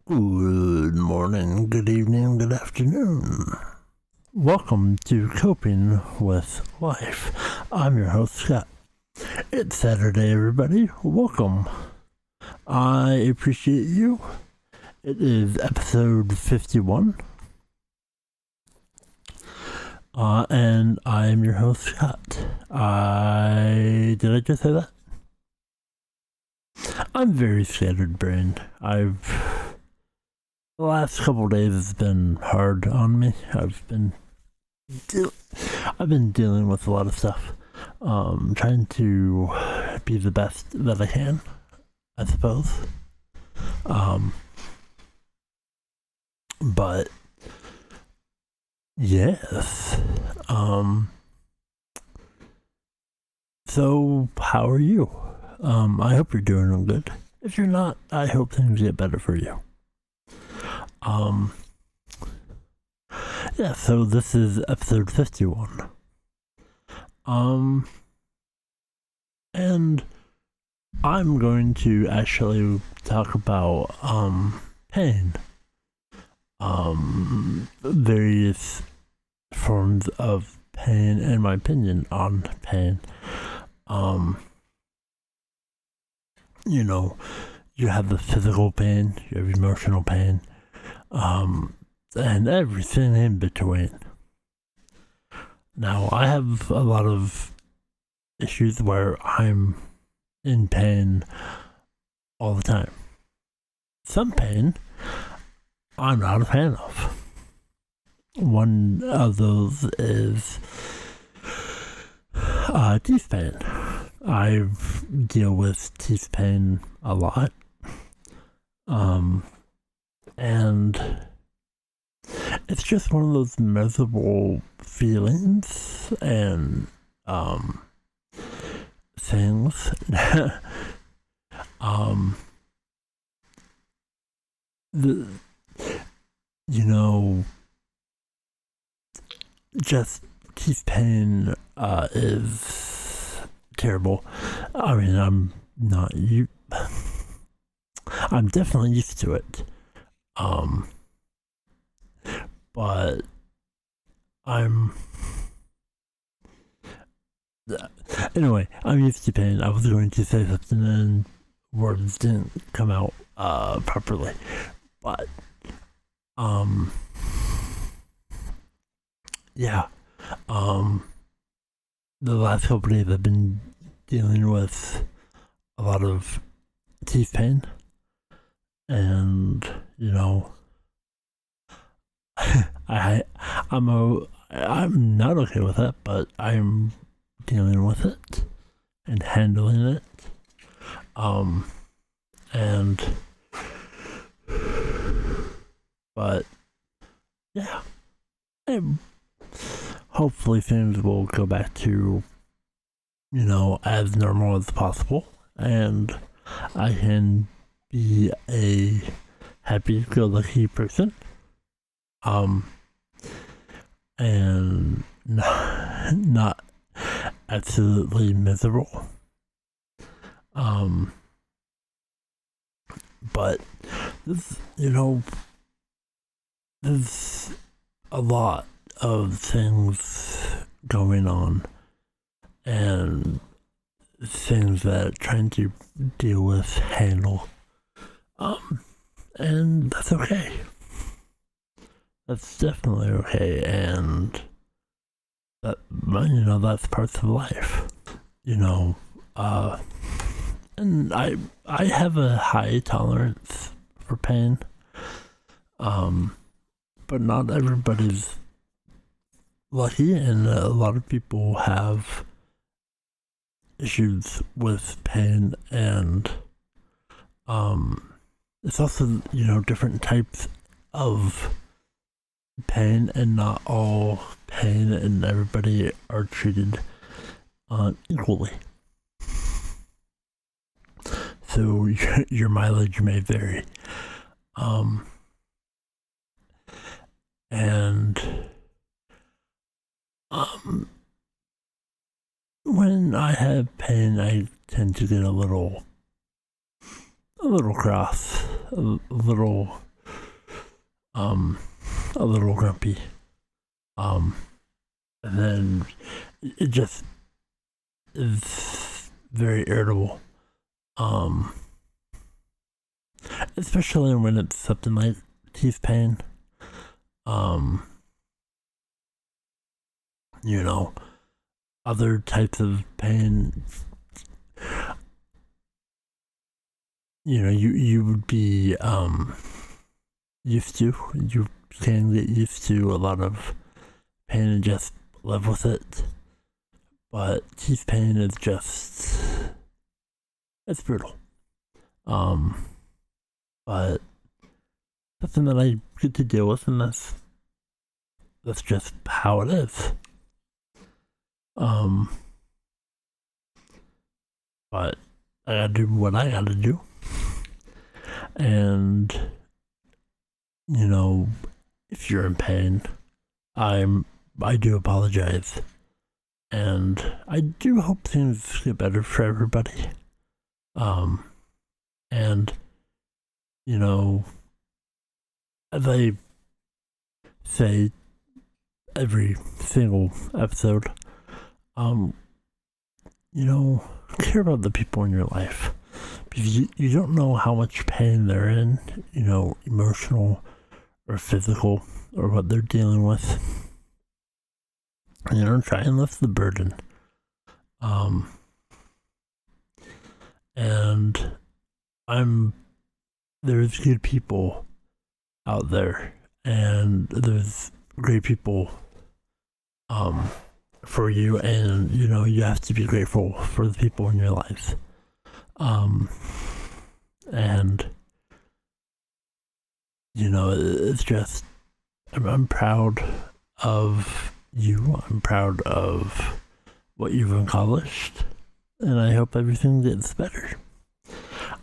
Good morning, good evening, good afternoon. Welcome to Coping with Life. I'm your host, Scott. It's Saturday, everybody. Welcome. I appreciate you. It is episode 51. And I am your host, Scott. Did I just say that? I'm very scattered-brained. The last couple of days has been hard on me. I've been dealing with a lot of stuff. Trying to be the best that I can, I suppose. But yes. So how are you? I hope you're doing good. If you're not, I hope things get better for you. Yeah, so this is episode 51. And I'm going to actually talk about, pain. Various forms of pain and my opinion on pain. You have the physical pain, you have emotional pain, and everything in between. Now, I have a lot of issues where I'm in pain all the time. Some pain I'm not a fan of. One of those is teeth pain. I deal with teeth pain a lot. And it's just one of those miserable feelings and things. Just teeth pain is terrible. I mean, I'm definitely used to it. But anyway, I'm used to pain. I was going to say something and words didn't come out properly. But yeah. The last couple days I've been dealing with a lot of teeth pain. And, I'm not okay with it, but I'm dealing with it and handling it. But yeah, and hopefully things will go back to, as normal as possible, and I can be a happy-go-lucky person, and not absolutely miserable. But there's a lot of things going on, and things that I'm trying to deal with, handle. And that's okay. That's definitely okay, and that's parts of life. And I have a high tolerance for pain. But not everybody's lucky, and a lot of people have issues with pain, and it's also different types of pain, and not all pain and everybody are treated equally. So your mileage may vary. And when I have pain, I tend to get a little cross, a little little grumpy. And then it just is very irritable. Especially when it's something like teeth pain. Other types of pain, you would be used to. You can get used to a lot of pain and just live with it. But teeth pain is just, it's brutal. But something that I get to deal with, and that's just how it is. But I gotta do what I gotta do. And, if you're in pain, I do apologize. And I do hope things get better for everybody. And, as I say every single episode, care about the people in your life, because you don't know how much pain they're in, emotional or physical, or what they're dealing with. Try and lift the burden. And there's good people out there, and there's great people for you, and you have to be grateful for the people in your life. And it's just, I'm proud of you. I'm proud of what you've accomplished, and I hope everything gets better.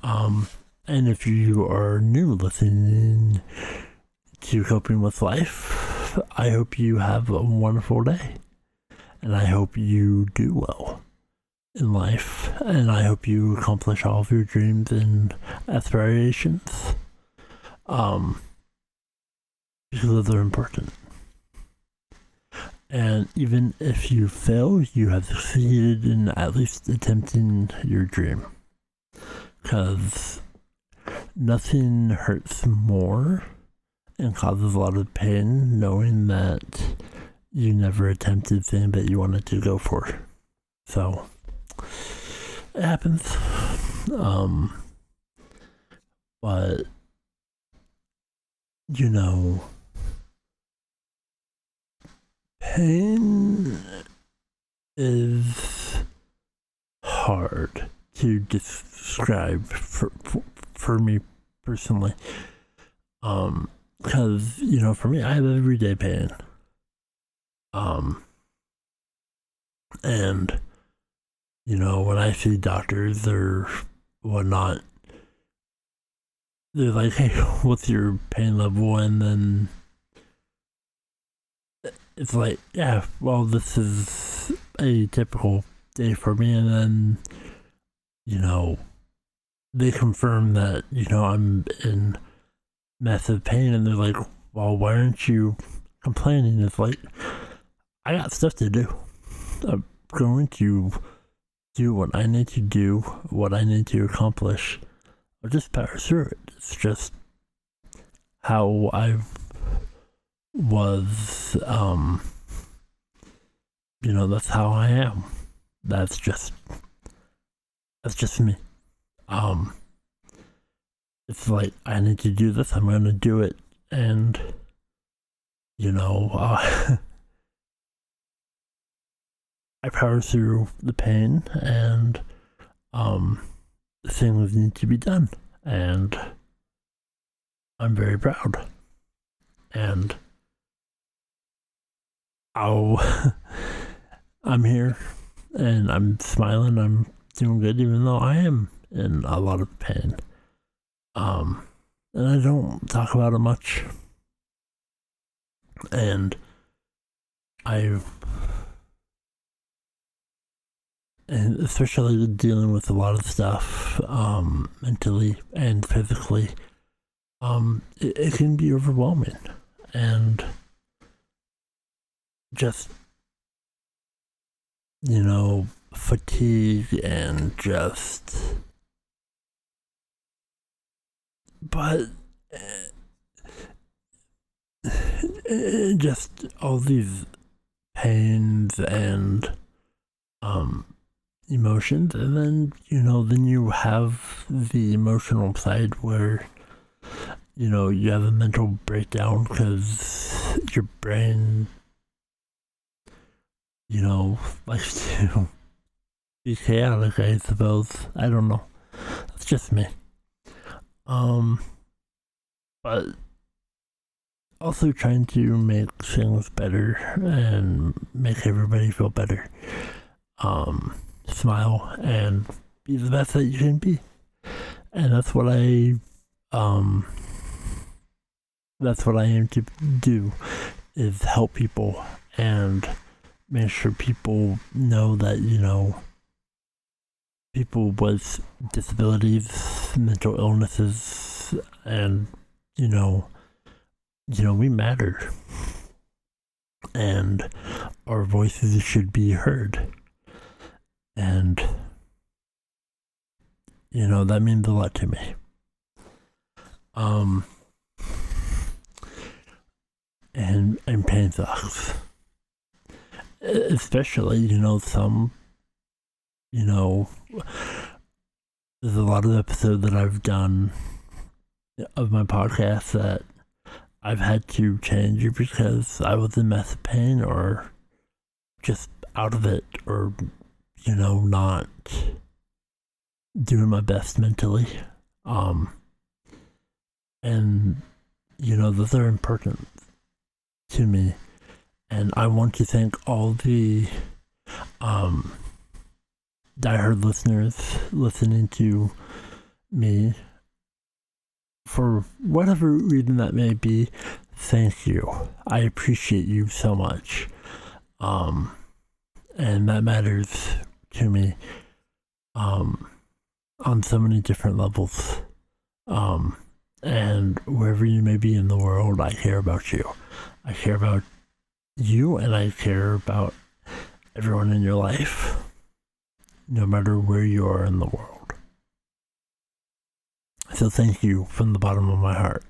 And if you are new listening to Coping with Life, I hope you have a wonderful day. And I hope you do well in life. And I hope you accomplish all of your dreams and aspirations. Because they're important. And even if you fail, you have succeeded in at least attempting your dream. Because nothing hurts more and causes a lot of pain knowing that you never attempted the thing that you wanted to go for. So, it happens. But, pain is hard to describe for me personally. Because, for me, I have everyday pain. And, when I see doctors or whatnot, they're like, hey, what's your pain level? And then it's like, yeah, well, this is a typical day for me. And then, they confirm that, I'm in massive pain. And they're like, well, why aren't you complaining? It's like, I got stuff to do. I'm going to do what I need to do, what I need to accomplish. I'll just power through it. It's just how I was, that's how I am. That's just me. It's like, I need to do this, I'm going to do it. And, I power through the pain, and things need to be done, and I'm very proud. And I'm here, and I'm smiling, I'm doing good, even though I am in a lot of pain. And I don't talk about it much. And especially dealing with a lot of stuff, mentally and physically, it can be overwhelming. and just, fatigue and but just all these pains and emotions, and then then you have the emotional side where you have a mental breakdown because your brain likes to be chaotic, I suppose. I don't know, that's just me. But also trying to make things better and make everybody feel better. Smile and be the best that you can be. And that's what I aim to do, is help people and make sure people know that, people with disabilities, mental illnesses, and, we matter. And our voices should be heard. And, that means a lot to me. And pain sucks. Especially, some, there's a lot of episodes that I've done of my podcast that I've had to change because I was in massive pain or just out of it, or, not doing my best mentally. And, those are important to me. And I want to thank all the diehard listeners listening to me for whatever reason that may be. Thank you. I appreciate you so much. And that matters to me on so many different levels. And wherever you may be in the world, I care about you. I care about you, and I care about everyone in your life, no matter where you are in the world. So thank you from the bottom of my heart.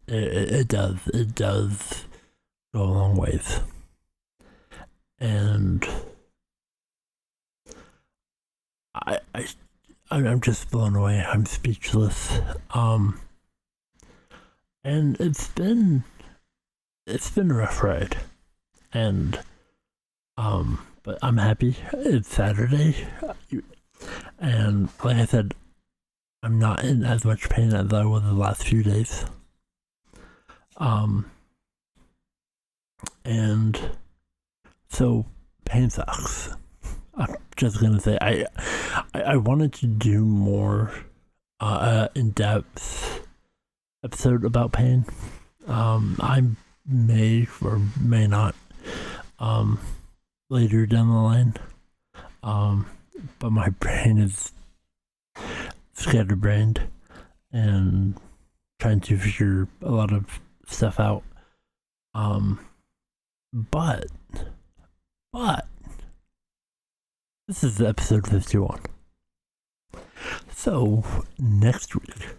It does go a long ways. And I'm just blown away. I'm speechless. And it's been a rough ride. And but I'm happy. It's Saturday. And like I said, I'm not in as much pain as I was the last few days. And so pain sucks. I'm just gonna say I wanted to do more in-depth episode about pain. I may or may not later down the line. But my brain is scatterbrained and trying to figure a lot of stuff out. But this is episode 51. So next week,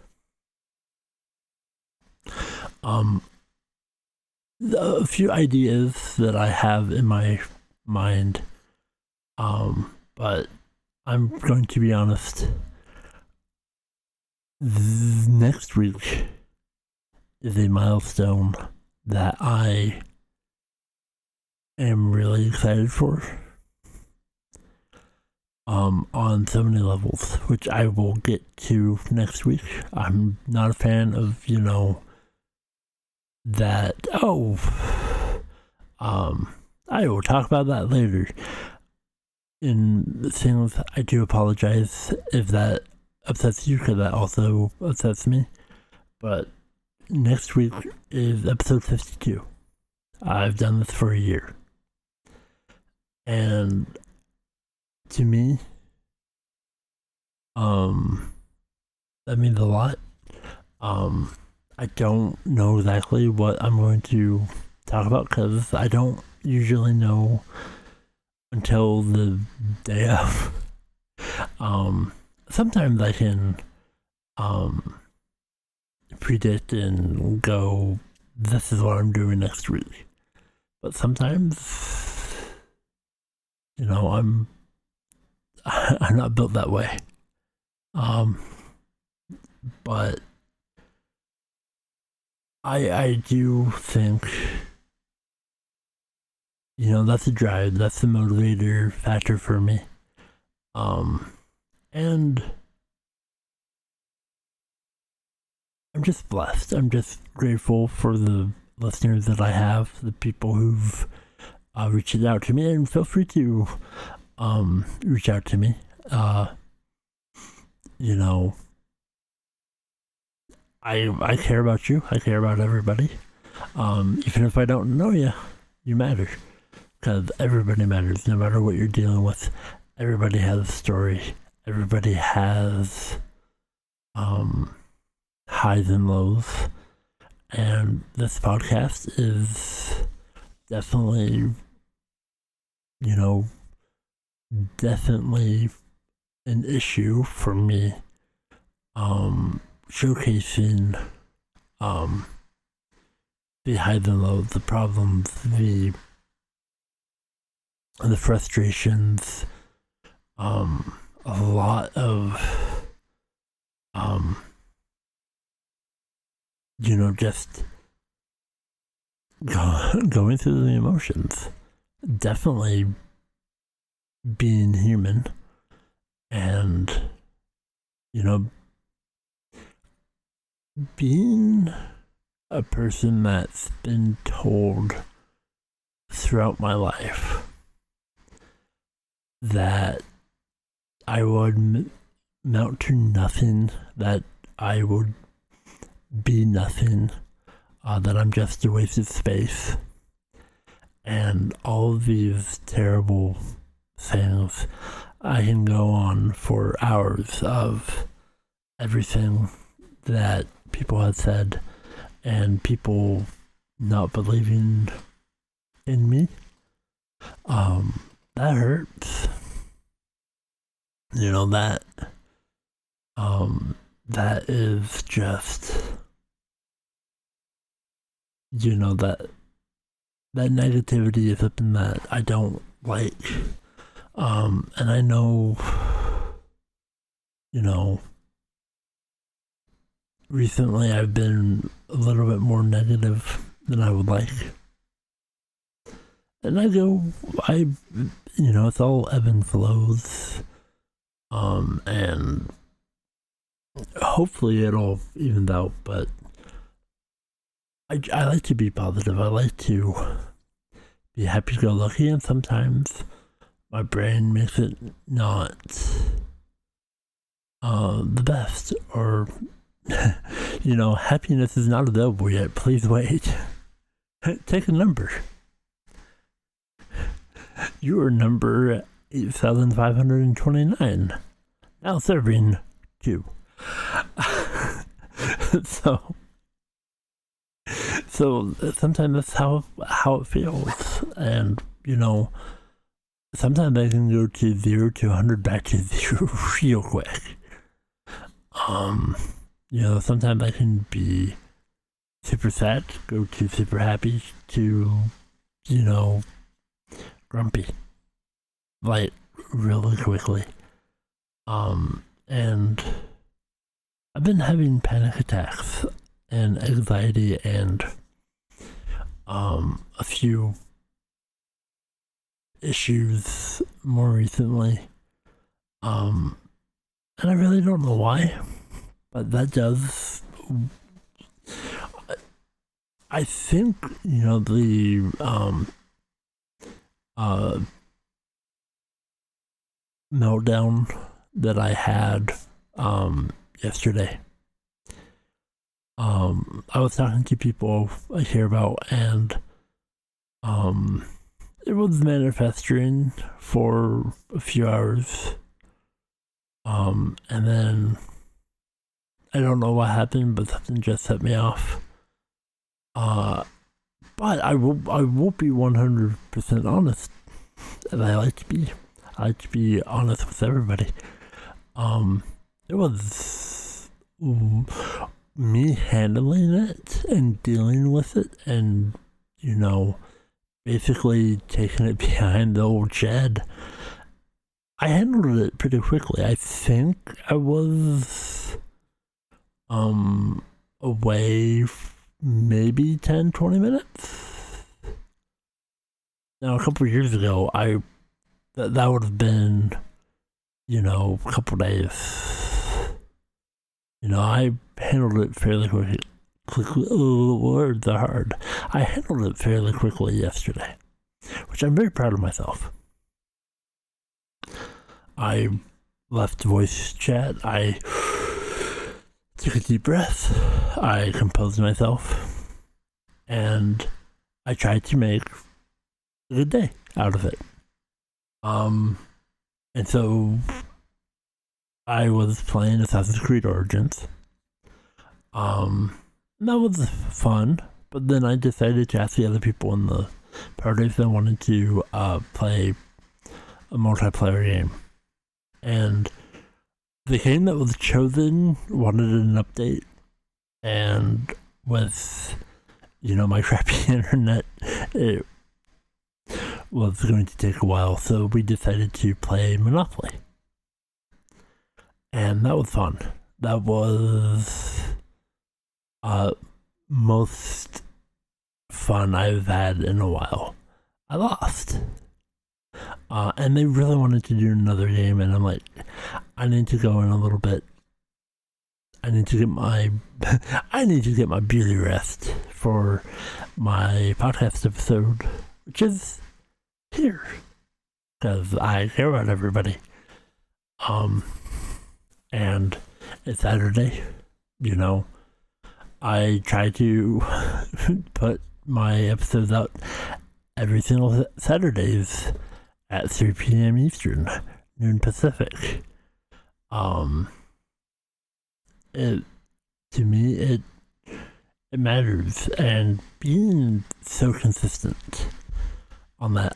a few ideas that I have in my mind, but I'm going to be honest. Next week is a milestone that I am really excited for. On so many levels, which I will get to next week. I'm not a fan of, that, I will talk about that later. In things, I do apologize if that upsets you, because that also upsets me. But next week is episode 52. I've done this for a year. And to me, that means a lot. I don't know exactly what I'm going to talk about because I don't usually know until the day of. Sometimes I can predict and go, this is what I'm doing next week. But sometimes, I'm not built that way. But I do think, that's a drive, that's the motivator factor for me. And I'm just blessed. I'm just grateful for the listeners that I have, the people who've reached out to me, and feel free to reach out to me. I care about you. I care about everybody. Even if I don't know you, you matter. Because everybody matters, no matter what you're dealing with. Everybody has a story. Everybody has highs and lows. And this podcast is definitely, definitely an issue for me. Showcasing the highs and lows, the problems, the frustrations, a lot of just going through the emotions, definitely being human, and being a person that's been told throughout my life that I would mount to nothing, that I would be nothing, that I'm just a waste of space, and all of these terrible things. I can go on for hours of everything that people have said and people not believing in me. That hurts. That is just, that negativity is something that I don't like. And I know, recently I've been a little bit more negative than I would like. And it's all ebb and flows. And hopefully it'll even out, but I like to be positive. I like to be happy-go-lucky, and sometimes my brain makes it not the best, or happiness is not available yet. Please wait. Take a number. You are number 8,529. Now serving 2. So sometimes that's how it feels, and sometimes I can go to 0 to 100 back to 0 real quick. Sometimes I can be super sad, go to super happy, to grumpy, like really quickly. And I've been having panic attacks and anxiety and a few issues more recently. And I really don't know why, but that does. I think, the meltdown that I had yesterday. I was talking to people I care about, and it was manifesting for a few hours, and then I don't know what happened, but something just set me off. But I will be 100% honest, and I like to be. I like to be honest with everybody. It was me handling it and dealing with it, and basically taking it behind the old shed. I handled it pretty quickly. I think I was away maybe 10-20 minutes. Now, a couple of years ago, that would have been, a couple of days. I handled it fairly quickly. Words are hard. I handled it fairly quickly yesterday, which I'm very proud of myself. I left voice chat. I took a deep breath. I composed myself, and I tried to make a good day out of it. And so I was playing Assassin's Creed Origins. That was fun, but then I decided to ask the other people in the party if they wanted to play a multiplayer game. And the game that was chosen wanted an update, and with my crappy internet, it was going to take a while, so we decided to play Monopoly. And that was fun. That was most fun I've had in a while. I lost. And they really wanted to do another game, and I'm like, I need to go in a little bit. I need to get my beauty rest for my podcast episode, which is here, because I care about everybody. And it's Saturday, I try to put my episodes out every single Saturdays at 3 p.m. Eastern, noon Pacific. To me, it matters, and being so consistent on that,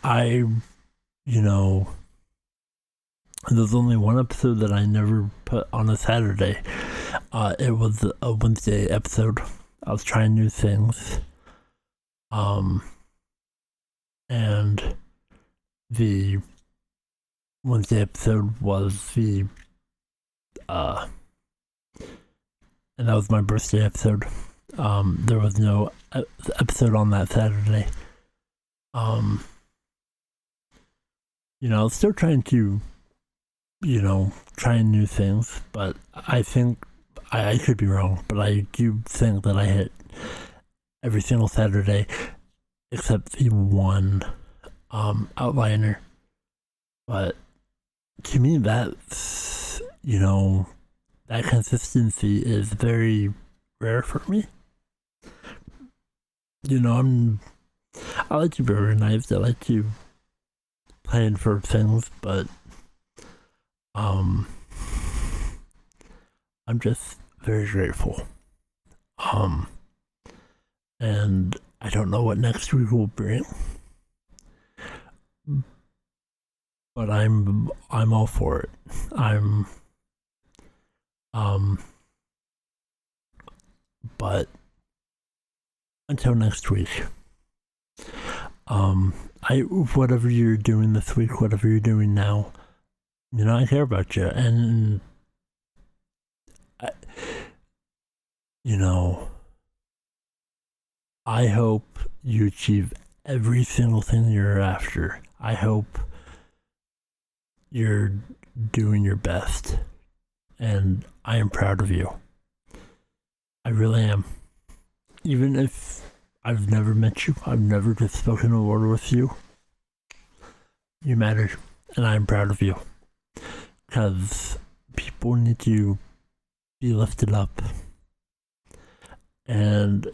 there's only one episode that I never put on a Saturday. It was a Wednesday episode. I was trying new things. And the Wednesday episode was and that was my birthday episode. There was no episode on that Saturday. I was still trying to, trying new things, but I think I could be wrong, but I do think that I hit every single Saturday except the one outliner. But to me, that's, that consistency is very rare for me. I like to be organized. I like to plan for things, but I'm just very grateful. And I don't know what next week will bring, but I'm all for it. But until next week, whatever you're doing this week, whatever you're doing now, I care about you, and I hope you achieve every single thing you're after. I hope you're doing your best, and I am proud of you. I really am. Even if I've never met you, I've never just spoken a word with you, you matter, and I am proud of you. Because people need to be lifted up and,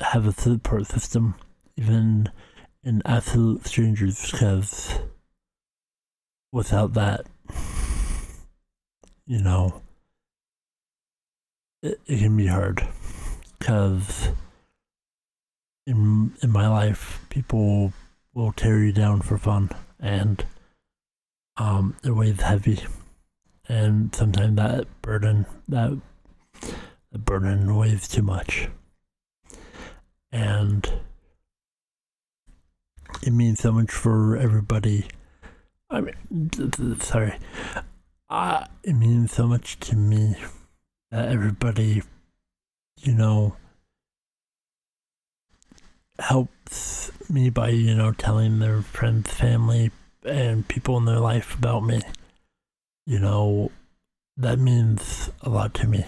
have a support system, even in absolute strangers, because without that, it can be hard because in my life, people will tear you down for fun, and it weighs heavy, and sometimes that burden weighs too much, and it means so much for everybody. I mean, sorry, it means so much to me that everybody, helps me by, telling their friends, family, and people in their life about me. That means a lot to me.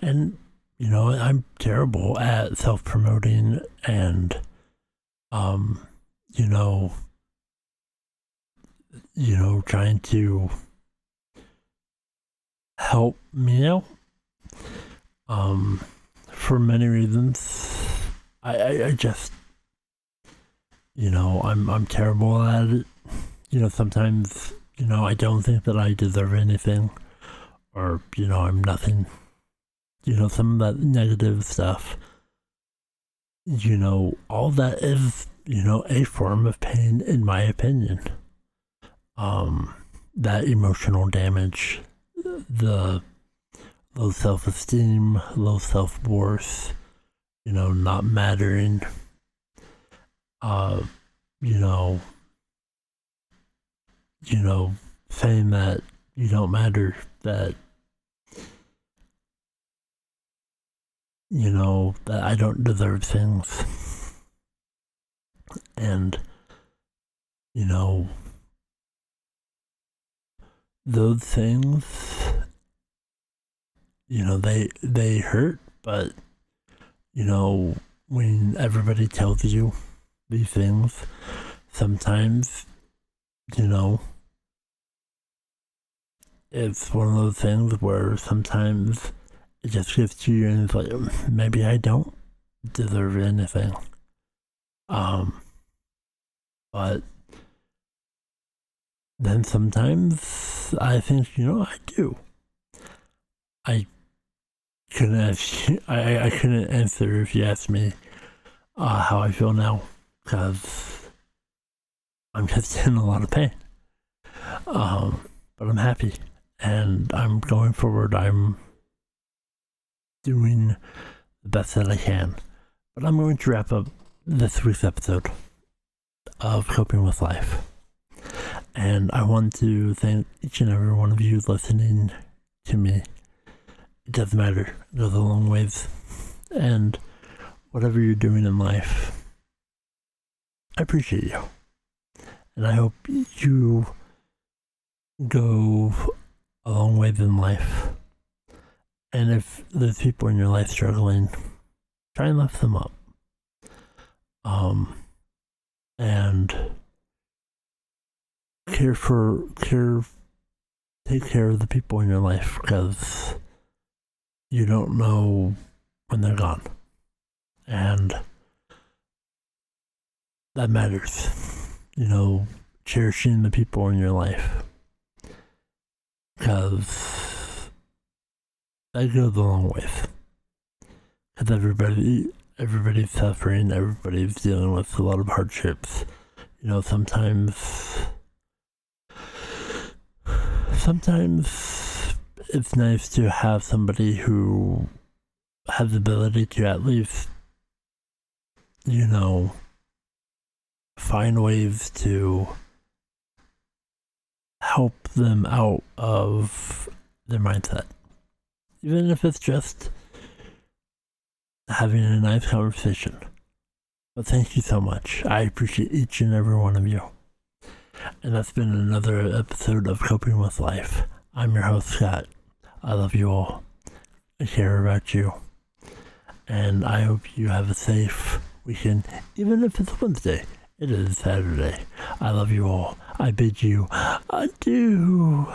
And, I'm terrible at self-promoting and, trying to help me out. For many reasons. I just, I'm terrible at it. Sometimes, I don't think that I deserve anything, or, I'm nothing. Some of that negative stuff, all that is, a form of pain, in my opinion. That emotional damage, the low self-esteem, low self-worth, not mattering, saying that you don't matter, that, that I don't deserve things, and, those things, they hurt, but, when everybody tells you these things, sometimes, it's one of those things where sometimes it just gets to you and it's like, maybe I don't deserve anything. But then sometimes I think, I do. I couldn't ask you, I couldn't answer if you asked me how I feel now, because I'm just in a lot of pain. But I'm happy, and I'm going forward. I'm doing the best that I can. But I'm going to wrap up this week's episode of Coping with Life. And I want to thank each and every one of you listening to me. It doesn't matter. It goes a long ways. And whatever you're doing in life, I appreciate you. And I hope you go a long ways in life. And if there's people in your life struggling, try and lift them up. And take care of the people in your life, because you don't know when they're gone. And that matters. Cherishing the people in your life, because that goes a long ways. Because everybody's suffering, everybody's dealing with a lot of hardships. Sometimes it's nice to have somebody who has the ability to at least, find ways to help them out of their mindset. Even if it's just having a nice conversation. But thank you so much. I appreciate each and every one of you. And that's been another episode of Coping with Life. I'm your host, Scott. I love you all. I care about you. And I hope you have a safe weekend, even if it's Wednesday. It is Saturday. I love you all. I bid you adieu.